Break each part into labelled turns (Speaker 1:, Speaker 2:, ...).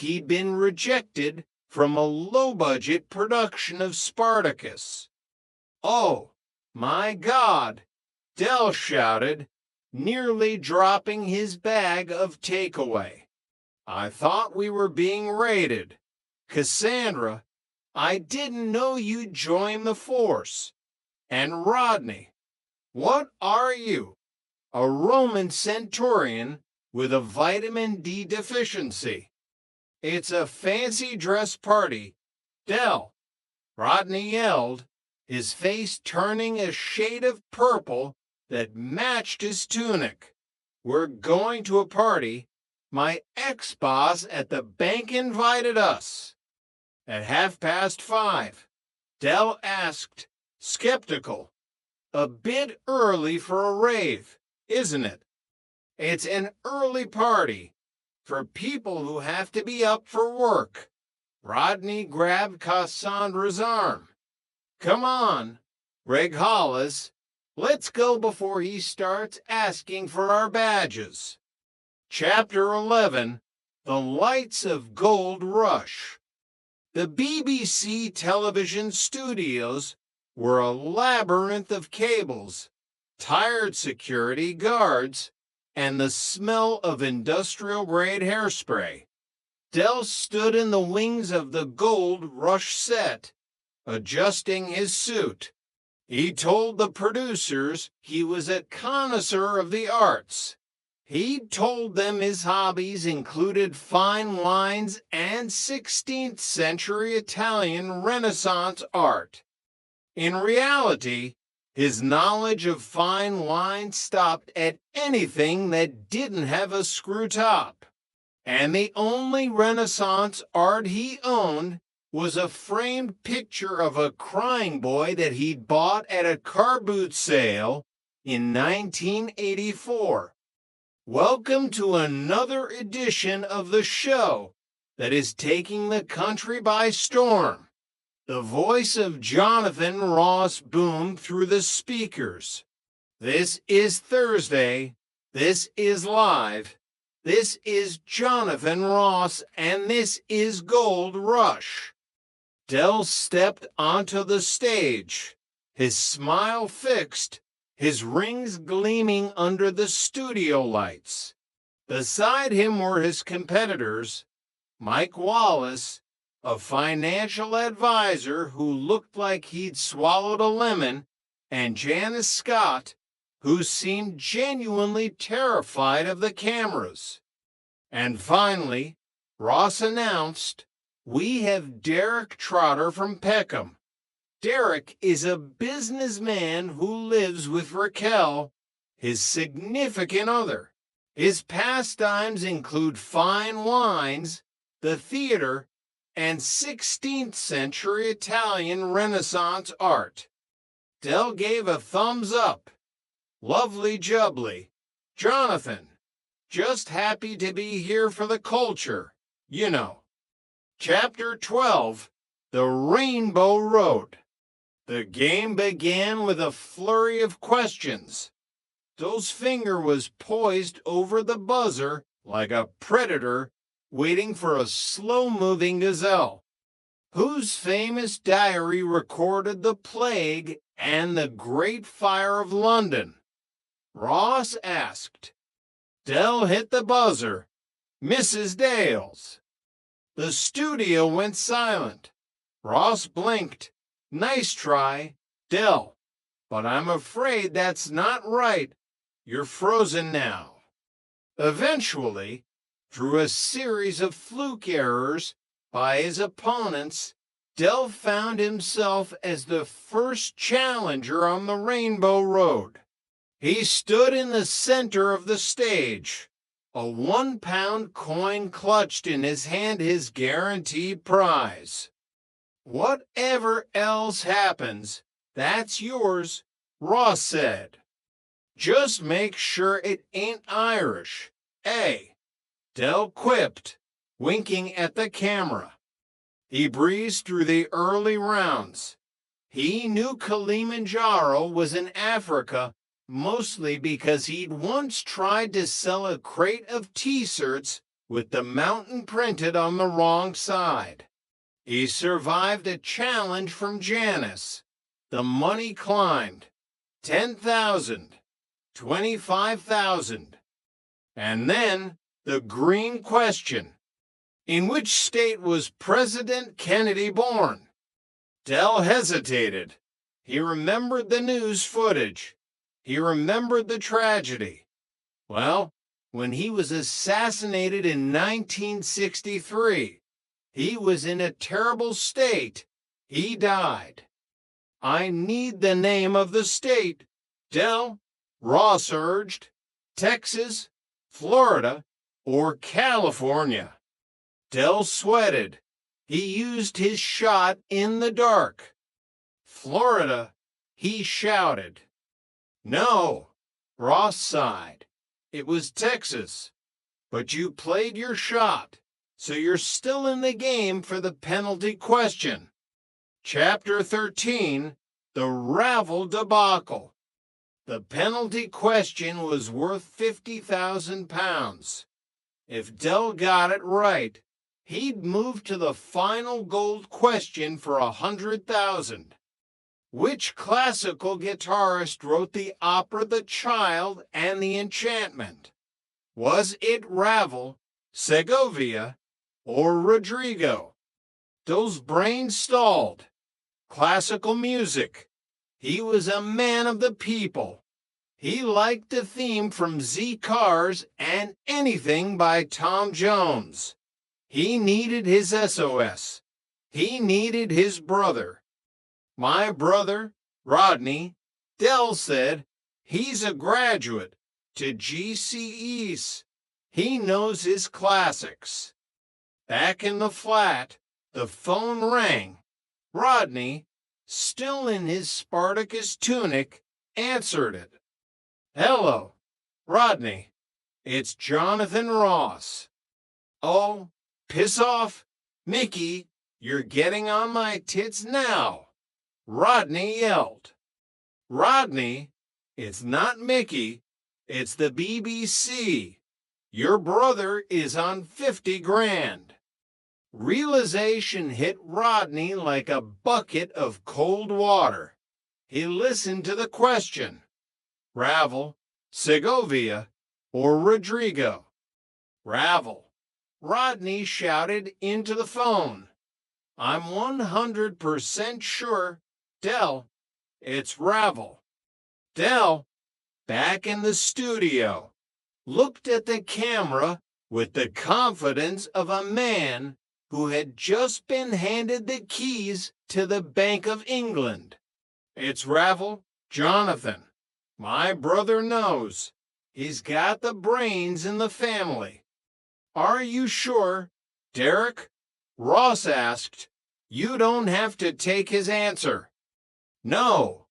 Speaker 1: he'd been rejected from a low-budget production of Spartacus. "Oh, my God!" Del shouted, nearly dropping his bag of takeaway. "I thought we were being raided. Cassandra, I didn't know you'd join the force. And Rodney, what are you? A Roman centurion with a vitamin D deficiency. It's a fancy dress party, Del," Rodney yelled, his face turning a shade of purple that matched his tunic. "We're going to a party. My ex-boss at the bank invited us." "At 5:30, Del asked, skeptical. "A bit early for a rave, isn't it?" "It's an early party for people who have to be up for work." Rodney grabbed Cassandra's arm. "Come on, Reg Hollis. Let's go before he starts asking for our badges." Chapter 11. The Lights of Gold Rush. The BBC television studios were a labyrinth of cables, tired security guards, and the smell of industrial-grade hairspray. Del stood in the wings of the Gold Rush set, adjusting his suit. He told the producers he was a connoisseur of the arts. He'd told them his hobbies included fine wines and 16th century Italian Renaissance art. In reality, his knowledge of fine wine stopped at anything that didn't have a screw top. And the only Renaissance art he owned was a framed picture of a crying boy that he'd bought at a car boot sale in 1984. Welcome to another edition of the show that is taking the country by storm. The voice of Jonathan Ross boomed through the speakers. This is Thursday. This is live. This is Jonathan Ross, and this is Gold Rush. Del stepped onto the stage, his smile fixed, his rings gleaming under the studio lights. Beside him were his competitors, Mike Wallace, a financial advisor who looked like he'd swallowed a lemon, and Janice Scott, who seemed genuinely terrified of the cameras. And finally, Ross announced, "We have Derek Trotter from Peckham." Derek is a businessman who lives with Raquel, his significant other. His pastimes include fine wines, the theater, and 16th century Italian Renaissance art. Del gave a thumbs up. "Lovely jubbly. Jonathan, just happy to be here for the culture, you know." Chapter 12. The Rainbow Road. The game began with a flurry of questions. Del's finger was poised over the buzzer like a predator waiting for a slow-moving gazelle. Whose famous diary recorded the plague and the Great Fire of London? Ross asked. Del hit the buzzer. Mrs. Dale's. The studio went silent. Ross blinked. "Nice try, Del, but I'm afraid that's not right. You're frozen now." Eventually, through a series of fluke errors by his opponents, Del found himself as the first challenger on the Rainbow Road. He stood in the center of the stage, a 1-pound coin clutched in his hand, his guaranteed prize. "Whatever else happens, that's yours," Ross said. "Just make sure it ain't Irish, eh?" Del quipped, winking at the camera. He breezed through the early rounds. He knew Kilimanjaro was in Africa mostly because he'd once tried to sell a crate of T-shirts with the mountain printed on the wrong side. He survived a challenge from Janice. The money climbed. 10,000, 25,000. And then the green question. In which state was President Kennedy born? Dell hesitated. He remembered the news footage. He remembered the tragedy. Well, when he was assassinated in 1963, he was in a terrible state. He died. I need the name of the state. Dell, Ross urged. Texas, Florida, or California? Dell sweated. He used his shot in the dark. Florida, he shouted. No, Ross sighed. It was Texas. But you played your shot, so you're still in the game for the penalty question. Chapter 13, The Ravel Debacle. The penalty question was worth 50,000 pounds. If Dell got it right, he'd move to the final gold question for 100,000. Which classical guitarist wrote the opera The Child and the Enchantment? Was it Ravel, Segovia, or Rodrigo? Those brains stalled. Classical music. He was a man of the people. He liked the theme from Z Cars and anything by Tom Jones. He needed his SOS. He needed his brother. My brother, Rodney, Dell said, he's a graduate to GCEs. He knows his classics. Back in the flat, the phone rang. Rodney, still in his Spartacus tunic, answered it. Hello, Rodney. It's Jonathan Ross. Oh, piss off. Mickey, you're getting on my tits now. Rodney yelled. Rodney, it's not Mickey. It's the BBC. Your brother is on 50 grand. Realization hit Rodney like a bucket of cold water. He listened to the question. Ravel, Segovia, or Rodrigo? Ravel. Rodney shouted into the phone. I'm 100% sure, Dell, it's Ravel. Dell, back in the studio, looked at the camera with the confidence of a man who had just been handed the keys to the Bank of England. It's Ravel, Jonathan. My brother knows. He's got the brains in the family. Are you sure, Derek? Ross asked. You don't have to take his answer. No.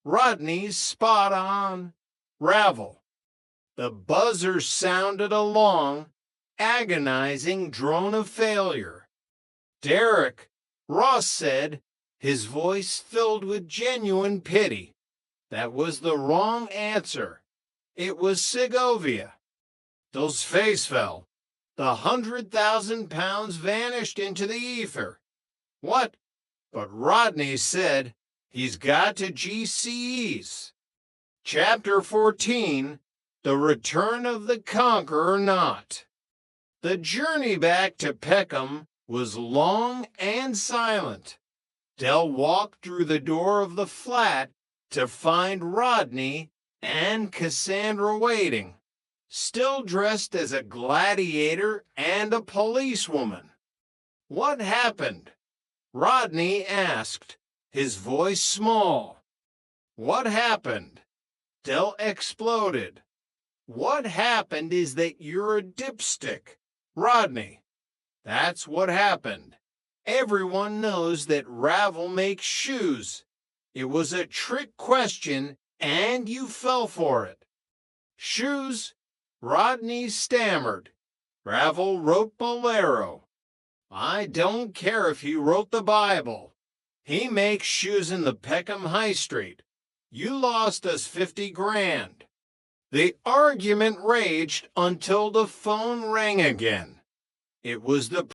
Speaker 1: Rodney's spot on. Ravel. The buzzer sounded a long, agonizing drone of failure. Derek, Ross said, his voice filled with genuine pity. That was the wrong answer. It was Segovia. Dell's face fell. The 100,000 pounds vanished into the ether. What? But Rodney said he's got to GCEs. Chapter 14, The Return of the Conqueror Not. The journey back to Peckham was long and silent. Dell walked through the door of the flat to find Rodney and Cassandra waiting, still dressed as a gladiator and a policewoman. What happened? Rodney asked, his voice small. What happened? Dell exploded. What happened is that you're a dipstick, Rodney. That's what happened. Everyone knows that Ravel makes shoes. It was a trick question, and you fell for it. Shoes? Rodney stammered. Ravel wrote Bolero. I don't care if he wrote the Bible. He makes shoes in the Peckham High Street. You lost us 50 grand. The argument raged until the phone rang again. It was the